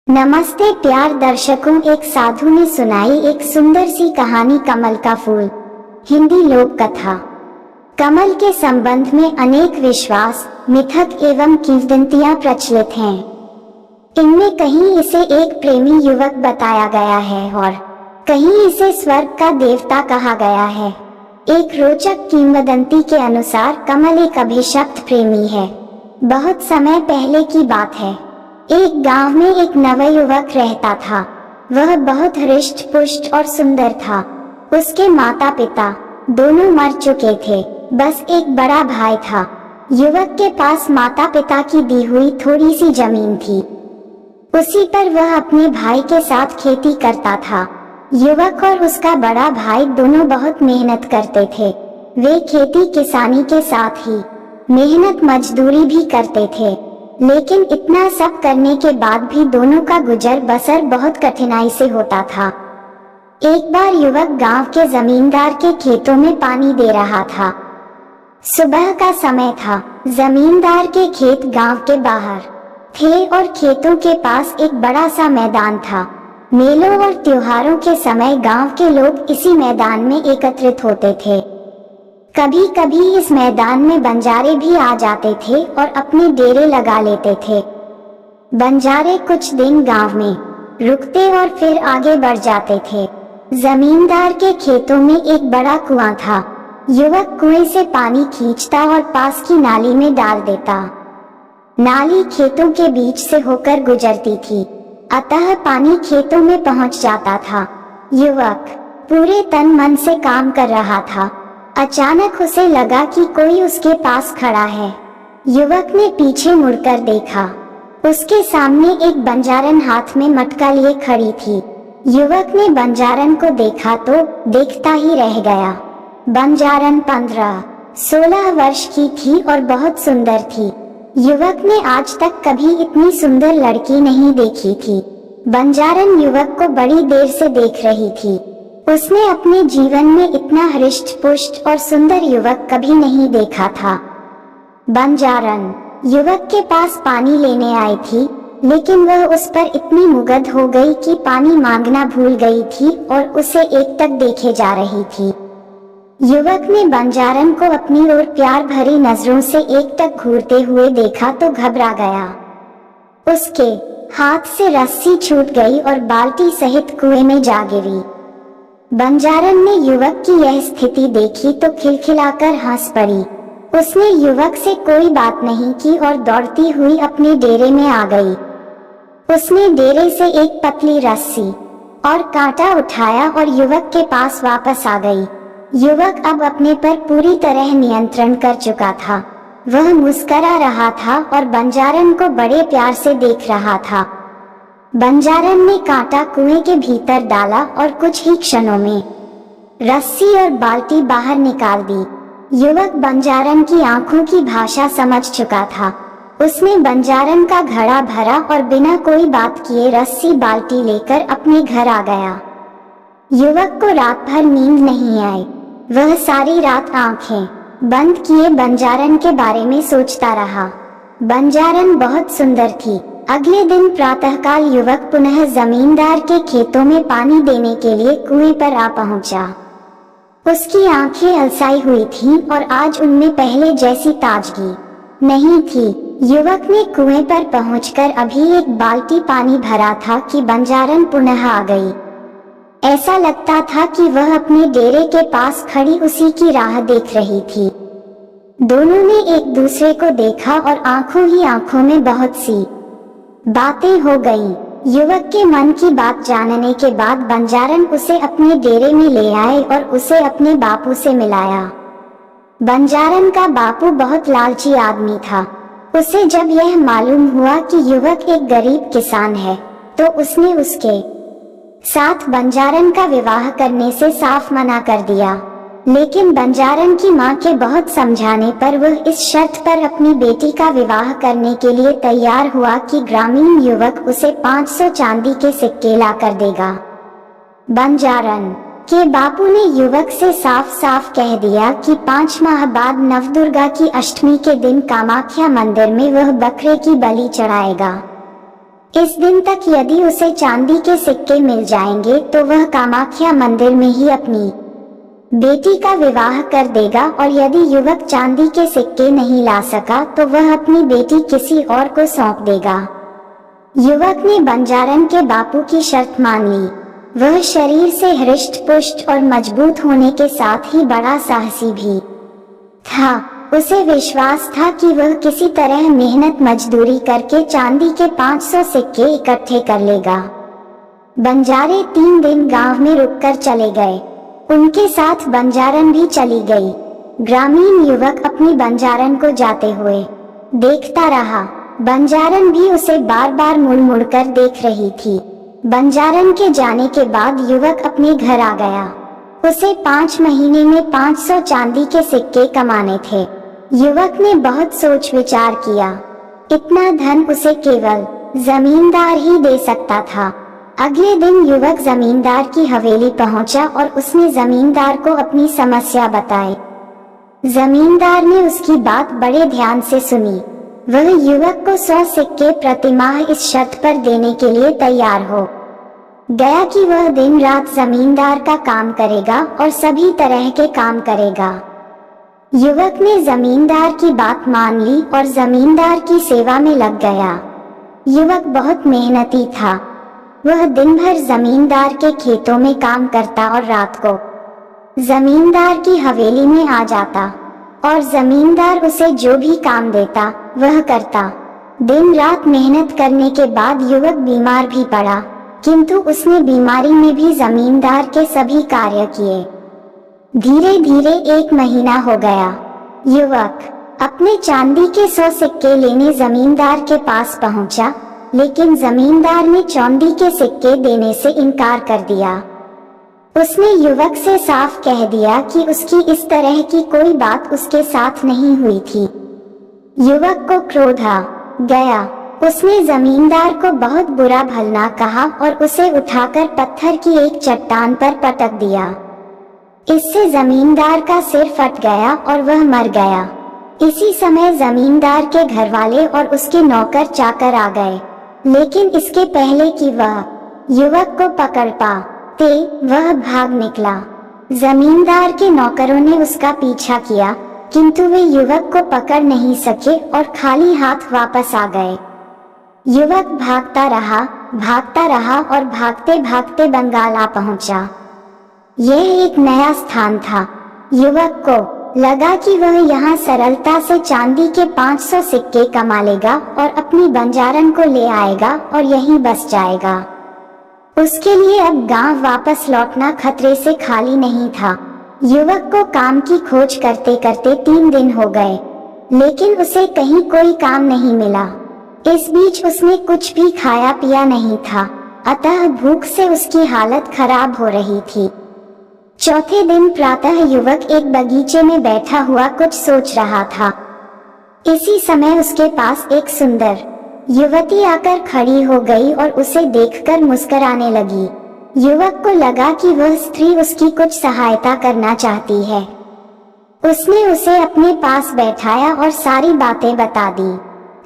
नमस्ते प्यार दर्शकों, एक साधु ने सुनाई एक सुंदर सी कहानी कमल का फूल। हिंदी लोक कथा। कमल के संबंध में अनेक विश्वास, मिथक एवं किंवदंतियां प्रचलित हैं। इनमें कहीं इसे एक प्रेमी युवक बताया गया है और कहीं इसे स्वर्ग का देवता कहा गया है। एक रोचक किंवदंती के अनुसार कमल एक अभिशप्त प्रेमी है। बहुत समय पहले की बात है। एक गांव में एक नवयुवक रहता था। वह बहुत हृष्ट पुष्ट और सुंदर था। उसके माता पिता दोनों मर चुके थे। बस एक बड़ा भाई था। युवक के पास माता पिता की दी हुई थोड़ी सी जमीन थी। उसी पर वह अपने भाई के साथ खेती करता था। युवक और उसका बड़ा भाई दोनों बहुत मेहनत करते थे। वे खेती किसानी के साथ ही मेहनत मजदूरी भी करते थे। लेकिन इतना सब करने के बाद भी दोनों का गुजर बसर बहुत कठिनाई से होता था। एक बार युवक गांव के जमींदार के खेतों में पानी दे रहा था। सुबह का समय था। जमींदार के खेत गांव के बाहर थे और खेतों के पास एक बड़ा सा मैदान था। मेलों और त्योहारों के समय गांव के लोग इसी मैदान में एकत्रित होते थे। कभी कभी इस मैदान में बंजारे भी आ जाते थे और अपने डेरे लगा लेते थे। बंजारे कुछ दिन गांव में रुकते और फिर आगे बढ़ जाते थे। जमींदार के खेतों में एक बड़ा कुआं था। युवक कुएं से पानी खींचता और पास की नाली में डाल देता। नाली खेतों के बीच से होकर गुजरती थी, अतः पानी खेतों में पहुंच जाता था। युवक पूरे तन मन से काम कर रहा था। अचानक उसे लगा कि कोई उसके पास खड़ा है। युवक ने पीछे मुड़कर देखा। उसके सामने एक बंजारन हाथ में मटका लिए खड़ी थी। युवक ने बंजारन को देखा तो देखता ही रह गया। बंजारन 15-16 वर्ष की थी और बहुत सुंदर थी। युवक ने आज तक कभी इतनी सुंदर लड़की नहीं देखी थी। बंजारन युवक को बड़ी देर से देख रही थी। उसने अपने जीवन में इतना हृष्ट पुष्ट और सुंदर युवक कभी नहीं देखा था। बंजारन युवक के पास पानी लेने आई थी, लेकिन वह उस पर इतनी मुग्ध हो गई कि पानी मांगना भूल गई थी और उसे एकटक देखे जा रही थी। युवक ने बंजारन को अपनी ओर प्यार भरी नजरों से एकटक घूरते हुए देखा तो घबरा गया। उसके हाथ से रस्सी छूट गई और बाल्टी सहित कुएं में जा गिरी। बंजारन ने युवक की यह स्थिति देखी तो खिलखिलाकर हंस पड़ी। उसने युवक से कोई बात नहीं की और दौड़ती हुई अपने डेरे में आ गई। उसने डेरे से एक पतली रस्सी और कांटा उठाया और युवक के पास वापस आ गई। युवक अब अपने पर पूरी तरह नियंत्रण कर चुका था। वह मुस्कुरा रहा था और बंजारन को बड़े प्यार से देख रहा था। बंजारन ने कांटा कुएं के भीतर डाला और कुछ ही क्षणों में रस्सी और बाल्टी बाहर निकाल दी। युवक बंजारन की आंखों की भाषा समझ चुका था। उसने बंजारन का घड़ा भरा और बिना कोई बात किए रस्सी बाल्टी लेकर अपने घर आ गया। युवक को रात भर नींद नहीं आई। वह सारी रात आंखें बंद किए बंजारन के बारे में सोचता रहा। बंजारन बहुत सुंदर थी। अगले दिन प्रातःकाल युवक पुनः जमींदार के खेतों में पानी देने के लिए कुएं पर आ पहुंचा। उसकी आंखें अलसाई हुई थीं और आज उनमें पहले जैसी ताजगी नहीं थी। युवक ने कुएं पर पहुंचकर अभी एक बाल्टी पानी भरा था कि बंजारन पुनः आ गई। ऐसा लगता था कि वह अपने डेरे के पास खड़ी उसी की राह देख रही थी। दोनों ने एक दूसरे को देखा और आंखों ही आंखों में बहुत सी बातें हो गईं। युवक के मन की बात जानने के बाद बंजारन उसे अपने डेरे में ले आए और उसे अपने बापू से मिलाया। बंजारन का बापू बहुत लालची आदमी था। उसे जब यह मालूम हुआ कि युवक एक गरीब किसान है तो उसने उसके साथ बंजारन का विवाह करने से साफ मना कर दिया। लेकिन बंजारन की मां के बहुत समझाने पर वह इस शर्त पर अपनी बेटी का विवाह करने के लिए तैयार हुआ कि ग्रामीण युवक उसे 500 चांदी के सिक्के ला कर देगा। बंजारन के बापू ने युवक से साफ साफ कह दिया कि 5 माह बाद नवदुर्गा की अष्टमी के दिन कामाख्या मंदिर में वह बकरे की बलि चढ़ाएगा। इस दिन तक यदि उसे चांदी के सिक्के मिल जाएंगे तो वह कामाख्या मंदिर में ही अपनी बेटी का विवाह कर देगा, और यदि युवक चांदी के सिक्के नहीं ला सका तो वह अपनी बेटी किसी और को सौंप देगा। युवक ने बंजारन के बापू की शर्त मान ली। वह शरीर से हृष्ट पुष्ट और मजबूत होने के साथ ही बड़ा साहसी भी था। उसे विश्वास था कि वह किसी तरह मेहनत मजदूरी करके चांदी के 500 सिक्के इकट्ठे कर लेगा। बंजारे 3 दिन गांव में रुककर चले गए। उनके साथ बंजारन भी चली गई। ग्रामीण युवक अपनी बंजारन को जाते हुए देखता रहा। बंजारन भी उसे बार बार मुड़ मुड़ कर देख रही थी। बंजारन के जाने के बाद युवक अपने घर आ गया। उसे 5 महीने में 500 चांदी के सिक्के कमाने थे। युवक ने बहुत सोच विचार किया। इतना धन उसे केवल जमींदार ही दे सकता था। अगले दिन युवक जमींदार की हवेली पहुंचा और उसने जमींदार को अपनी समस्या बताई। जमींदार ने उसकी बात बड़े ध्यान से सुनी। वह युवक को 100 सिक्के प्रतिमाह इस शर्त पर देने के लिए तैयार हो गया कि वह दिन रात जमींदार का काम करेगा और सभी तरह के काम करेगा। युवक ने जमींदार की बात मान ली और जमींदार की सेवा में लग गया। युवक बहुत मेहनती था। वह दिन भर जमींदार के खेतों में काम करता और रात को जमींदार की हवेली में आ जाता, और जमींदार उसे जो भी काम देता वह करता। दिन रात मेहनत करने के बाद युवक बीमार भी पड़ा, किंतु उसने बीमारी में भी जमींदार के सभी कार्य किए। धीरे धीरे 1 महीना हो गया। युवक अपने चांदी के 100 सिक्के लेने जमींदार के पास पहुंचा, लेकिन जमींदार ने चांदी के सिक्के देने से इनकार कर दिया। उसने युवक से साफ कह दिया कि उसकी इस तरह की कोई बात उसके साथ नहीं हुई थी। युवक को क्रोध आ गया। उसने जमींदार को बहुत बुरा भला कहा और उसे उठाकर पत्थर की एक चट्टान पर पटक दिया। इससे जमींदार का सिर फट गया और वह मर गया। इसी समय जमींदार के घरवाले और उसके नौकर चाकर आ गए, लेकिन इसके पहले कि वह युवक को पकड़ पाते वह भाग निकला। जमींदार के नौकरों ने उसका पीछा किया, किंतु वे युवक को पकड़ नहीं सके और खाली हाथ वापस आ गए। युवक भागता रहा और भागते भागते बंगाल आ पहुंचा। यह एक नया स्थान था। युवक को लगा कि वह यहाँ सरलता से चांदी के 500 सिक्के कमा लेगा और अपनी बंजारन को ले आएगा और यहीं बस जाएगा। उसके लिए अब गांव वापस लौटना खतरे से खाली नहीं था। युवक को काम की खोज करते करते 3 दिन हो गए, लेकिन उसे कहीं कोई काम नहीं मिला। इस बीच उसने कुछ भी खाया पिया नहीं था, अतः भूख से उसकी हालत खराब हो रही थी। चौथे दिन प्रातः युवक एक बगीचे में बैठा हुआ कुछ सोच रहा था। इसी समय उसके पास एक सुंदर युवती आकर खड़ी हो गई और उसे देखकर मुस्कुराने लगी। युवक को लगा कि वह स्त्री उसकी कुछ सहायता करना चाहती है। उसने उसे अपने पास बैठाया और सारी बातें बता दी।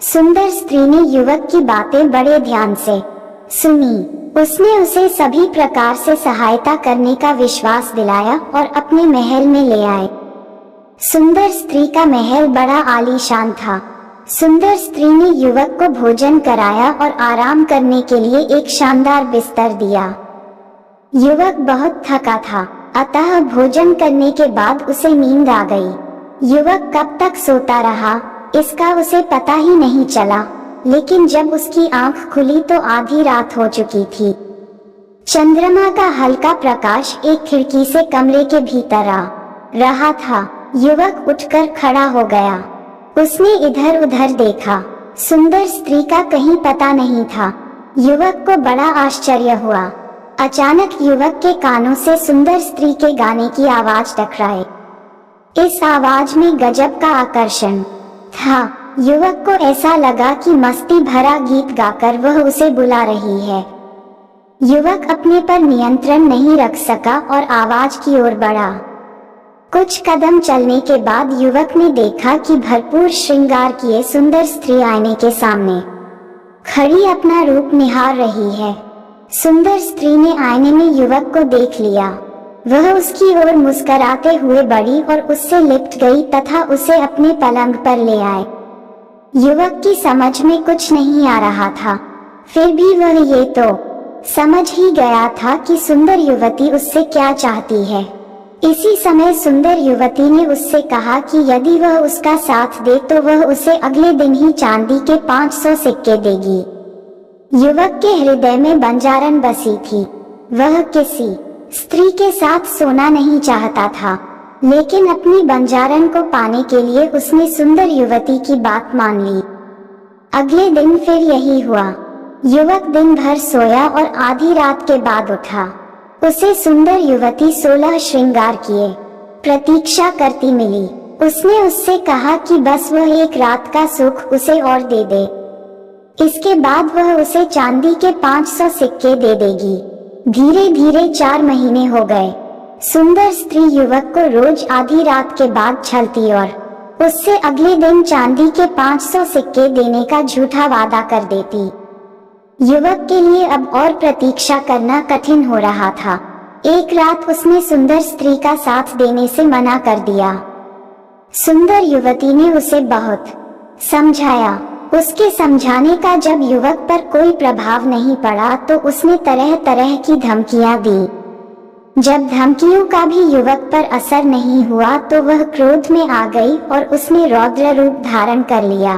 सुंदर स्त्री ने युवक की बातें बड़े ध्यान से सुनी। उसने उसे सभी प्रकार से सहायता करने का विश्वास दिलाया और अपने महल में ले आए। सुंदर स्त्री का महल बड़ा आलीशान था। सुंदर स्त्री ने युवक को भोजन कराया और आराम करने के लिए एक शानदार बिस्तर दिया। युवक बहुत थका था, अतः भोजन करने के बाद उसे नींद आ गई। युवक कब तक सोता रहा इसका उसे पता ही नहीं चला, लेकिन जब उसकी आंख खुली तो आधी रात हो चुकी थी। चंद्रमा का हल्का प्रकाश एक खिड़की से कमरे के भीतर आ रहा था। युवक उठकर खड़ा हो गया। उसने इधर उधर देखा। सुंदर स्त्री का कहीं पता नहीं था। युवक को बड़ा आश्चर्य हुआ। अचानक युवक के कानों से सुंदर स्त्री के गाने की आवाज टकराई। इस आवाज में गजब का आकर्षण था। युवक को ऐसा लगा कि मस्ती भरा गीत गाकर वह उसे बुला रही है। युवक अपने पर नियंत्रण नहीं रख सका और आवाज की ओर बढ़ा। कुछ कदम चलने के बाद युवक ने देखा कि भरपूर श्रृंगार किए सुंदर स्त्री आईने के सामने खड़ी अपना रूप निहार रही है। सुंदर स्त्री ने आईने में युवक को देख लिया। वह उसकी ओर मुस्कुराते हुए बढ़ी और उससे लिपट गई तथा उसे अपने पलंग पर ले आए। युवक की समझ में कुछ नहीं आ रहा था, फिर भी वह ये तो समझ ही गया था कि सुंदर युवती उससे क्या चाहती है। इसी समय सुंदर युवती ने उससे कहा कि यदि वह उसका साथ दे तो वह उसे अगले दिन ही चांदी के 500 सिक्के देगी। युवक के हृदय में बंजारन बसी थी। वह किसी स्त्री के साथ सोना नहीं चाहता था, लेकिन अपनी बंजारन को पाने के लिए उसने सुंदर युवती की बात मान ली। अगले दिन फिर यही हुआ। युवक दिन भर सोया और आधी रात के बाद उठा। उसे सुंदर युवती 16 श्रृंगार किए प्रतीक्षा करती मिली। उसने उससे कहा कि बस वह एक रात का सुख उसे और दे दे, इसके बाद वह उसे चांदी के 500 सिक्के दे देगी। धीरे धीरे 4 महीने हो गए। सुंदर स्त्री युवक को रोज आधी रात के बाद छलती और उससे अगले दिन चांदी के 500 सिक्के देने का झूठा वादा कर देती। युवक के लिए अब और प्रतीक्षा करना कठिन हो रहा था। एक रात उसने सुंदर स्त्री का साथ देने से मना कर दिया। सुंदर युवती ने उसे बहुत समझाया। उसके समझाने का जब युवक पर कोई प्रभाव नहीं पड़ा तो उसने तरह तरह की धमकियां दी। जब धमकियों का भी युवक पर असर नहीं हुआ तो वह क्रोध में आ गई और उसने रौद्र रूप धारण कर लिया।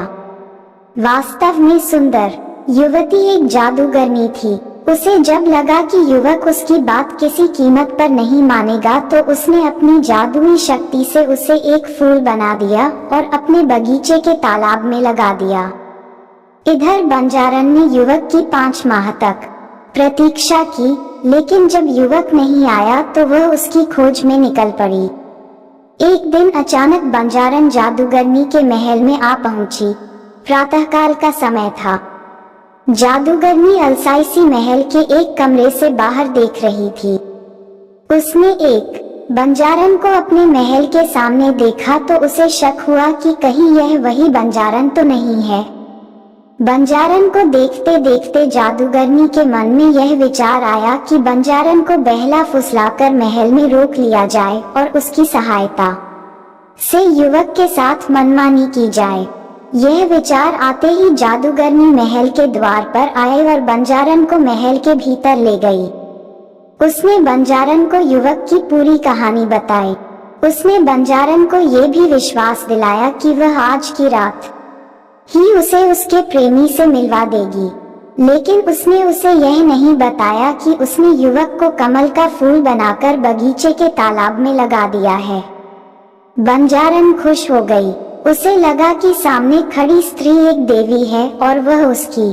वास्तव में सुंदर युवती एक जादूगरनी थी। उसे जब लगा कि युवक उसकी बात किसी कीमत पर नहीं मानेगा तो उसने अपनी जादुई शक्ति से उसे एक फूल बना दिया और अपने बगीचे के तालाब में लगा दिया। इधर बंजारन ने युवक की 5 माह तक प्रतीक्षा की, लेकिन जब युवक नहीं आया तो वह उसकी खोज में निकल पड़ी। एक दिन अचानक बंजारन जादूगरनी के महल में आ पहुंची। प्रातःकाल का समय था। जादूगरनी अलसाई महल के एक कमरे से बाहर देख रही थी। उसने एक बंजारन को अपने महल के सामने देखा तो उसे शक हुआ कि कहीं यह वही बंजारन तो नहीं है। बंजारन को देखते देखते जादूगरनी के मन में यह विचार आया कि बंजारन को बहला फुसलाकर महल में रोक लिया जाए और उसकी सहायता से युवक के साथ मनमानी की जाए। यह विचार आते ही जादूगरनी महल के द्वार पर आए और बंजारन को महल के भीतर ले गई। उसने बंजारन को युवक की पूरी कहानी बताई। उसने बंजारन को यह भी विश्वास दिलाया कि वह आज की रात ही उसे उसके प्रेमी से मिलवा देगी, लेकिन उसने उसे यह नहीं बताया कि उसने युवक को कमल का फूल बनाकर बगीचे के तालाब में लगा दिया है। बंजारन खुश हो गई। उसे लगा कि सामने खड़ी स्त्री एक देवी है और वह उसकी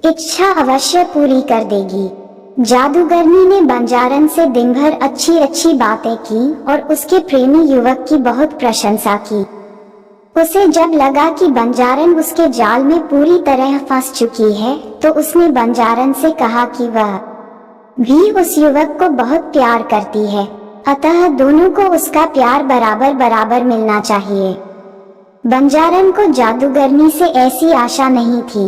इच्छा अवश्य पूरी कर देगी। जादूगरनी ने बंजारन से दिन भर अच्छी अच्छी बातें की और उसके प्रेमी युवक की बहुत प्रशंसा की। उसे जब लगा कि बंजारन उसके जाल में पूरी तरह फंस चुकी है तो उसने बंजारन से कहा कि वह भी उस युवक को बहुत प्यार करती है, अतः दोनों को उसका प्यार बराबर बराबर मिलना चाहिए। बंजारन को जादूगरनी से ऐसी आशा नहीं थी।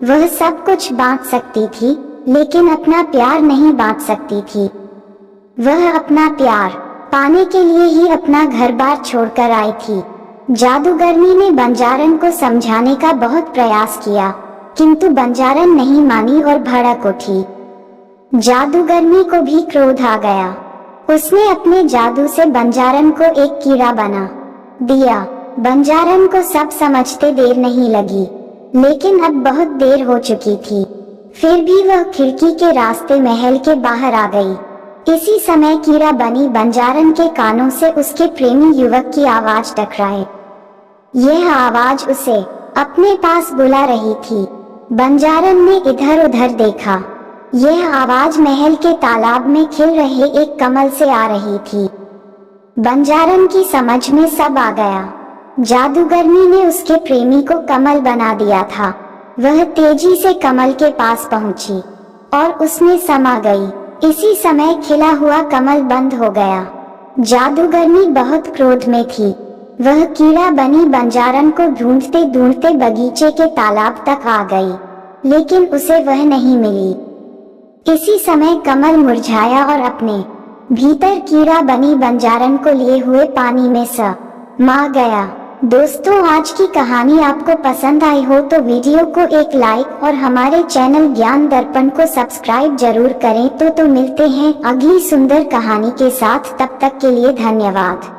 वह सब कुछ बांट सकती थी, लेकिन अपना प्यार नहीं बांट सकती थी। वह अपना प्यार पाने के लिए ही अपना घर-बार छोड़कर आई थी। जादूगरनी ने बंजारन को समझाने का बहुत प्रयास किया, किंतु बंजारन नहीं मानी और भड़क उठी। जादूगरनी को भी क्रोध आ गया। उसने अपने जादू से बंजारन को एक कीड़ा बना दिया। बंजारन को सब समझते देर नहीं लगी, लेकिन अब बहुत देर हो चुकी थी। फिर भी वह खिड़की के रास्ते महल के बाहर आ गई। इसी समय कीड़ा बनी बंजारन के कानों से उसके प्रेमी युवक की आवाज टकराई। यह आवाज उसे अपने पास बुला रही थी। बंजारन ने इधर उधर देखा। यह आवाज महल के तालाब में खिल रहे एक कमल से आ रही थी। बंजारन की समझ में सब आ गया। जादूगरनी ने उसके प्रेमी को कमल बना दिया था। वह तेजी से कमल के पास पहुंची और उसमें समा गई। इसी समय खिला हुआ कमल बंद हो गया। जादूगरनी बहुत क्रोध में थी। वह कीड़ा बनी बंजारन को ढूंढते ढूंढते बगीचे के तालाब तक आ गई, लेकिन उसे वह नहीं मिली। इसी समय कमल मुरझाया और अपने भीतर कीड़ा बनी बंजारन को लिए हुए पानी में समा गया। दोस्तों, आज की कहानी आपको पसंद आई हो तो वीडियो को एक लाइक और हमारे चैनल ज्ञान दर्पण को सब्सक्राइब जरूर करें। तो मिलते हैं अगली सुंदर कहानी के साथ, तब तक के लिए धन्यवाद।